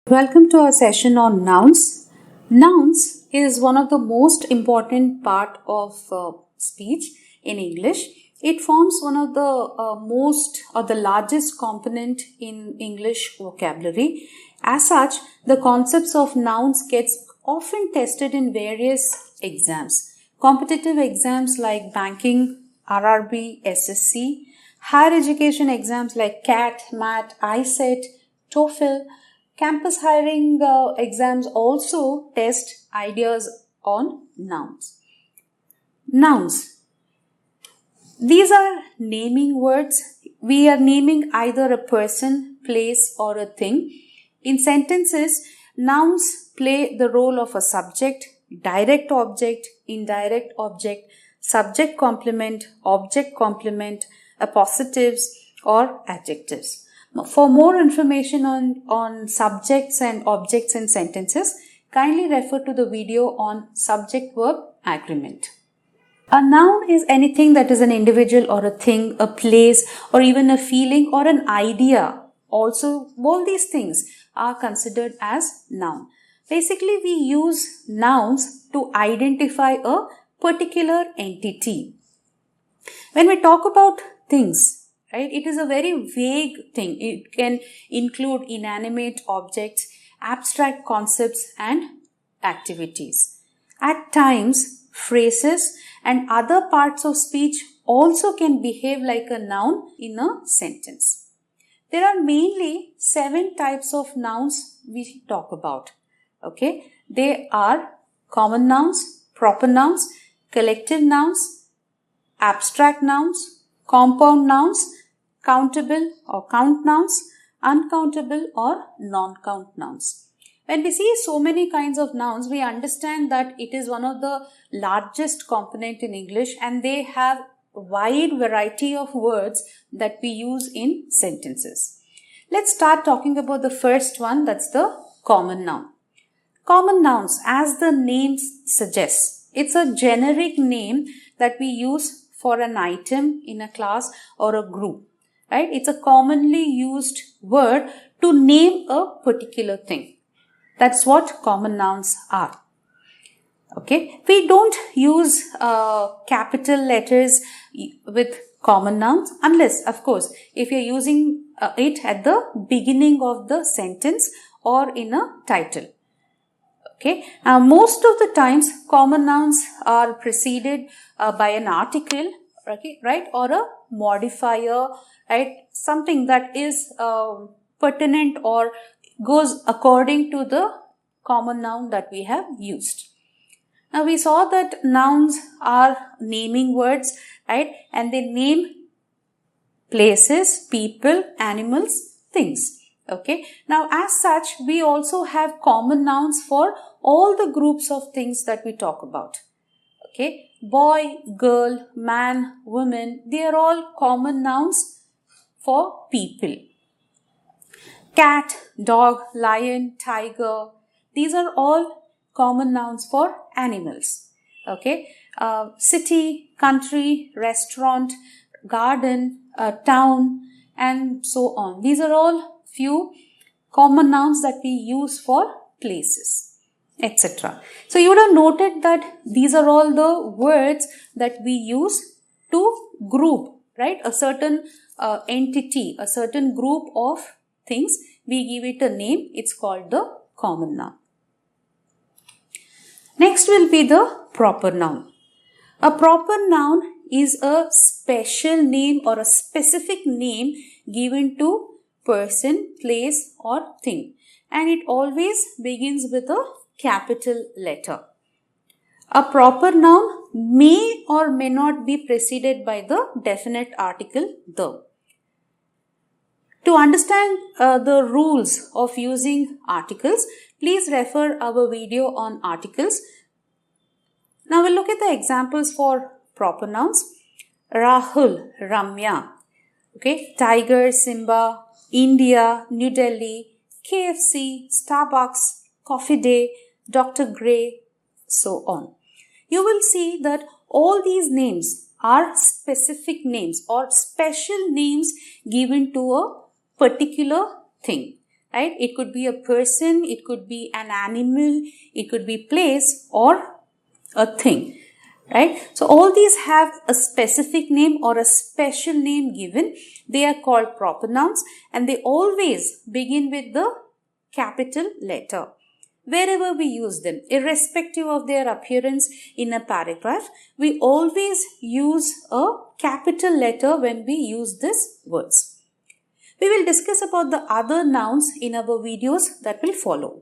Welcome to our session on nouns. Nouns is one of the most important part of speech in English. It forms one of the most or the largest component in English vocabulary. As such, the concepts of nouns gets often tested in various exams. Competitive exams like banking, RRB, SSC, higher education exams like CAT, MAT, ICET, TOEFL. Campus hiring exams also test ideas on nouns. Nouns. These are naming words. We are naming either a person, place, or a thing. In sentences, nouns play the role of a subject, direct object, indirect object, subject complement, object complement, appositives, or adjectives. For more information on subjects and objects in sentences, kindly refer to the video on subject-verb agreement. A noun is anything that is an individual or a thing, a place, or even a feeling or an idea. Also, all these things are considered as noun. Basically, we use nouns to identify a particular entity. When we talk about things, right, it is a very vague thing. It can include inanimate objects, abstract concepts, and activities. At times, phrases and other parts of speech also can behave like a noun in a sentence. There are mainly 7 types of nouns we talk about. Okay, they are common nouns, proper nouns, collective nouns, abstract nouns, compound nouns, countable or count nouns, uncountable or non-count nouns. When we see so many kinds of nouns, we understand that it is one of the largest component in English and they have a wide variety of words that we use in sentences. Let's start talking about the first one, that's the common noun. Common nouns, as the name suggests, it's a generic name that we use for an item in a class or a group. Right? It's a commonly used word to name a particular thing. That's what common nouns are. Okay? We don't use capital letters with common nouns unless, of course, if you're using it at the beginning of the sentence or in a title. Okay? Most of the times, common nouns are preceded by an article, okay, right, or a modifier, right, something that is pertinent or goes according to the common noun that we have used. Now, we saw that nouns are naming words, right, and they name places, people, animals, things. Okay. Now, as such, we also have common nouns for all the groups of things that we talk about. Okay. Boy, girl, man, woman, they are all common nouns for people. Cat, dog, lion, tiger, these are all common nouns for animals. Okay. City, country, restaurant, garden, town, and so on. These are all few common nouns that we use for places, etc. So you would have noted that these are all the words that we use to group, right, a certain entity, a certain group of things. We give it a name. It's called the common noun. Next will be the proper noun. A proper noun is a special name or a specific name given to person, place, or thing, and it always begins with a capital letter. A proper noun may or may not be preceded by the definite article the. To understand the rules of using articles, please refer our video on articles. Now we'll look at the examples for proper nouns. Rahul, Ramya, okay, Tiger, Simba, India, New Delhi, KFC, Starbucks, Coffee Day, Dr. Gray, so on. You will see that all these names are specific names or special names given to a particular thing. right? It could be a person, it could be an animal, it could be place or a thing, right? So all these have a specific name or a special name given. They are called proper nouns and they always begin with the capital letter. Wherever we use them, irrespective of their appearance in a paragraph, we always use a capital letter when we use these words. We will discuss about the other nouns in our videos that will follow.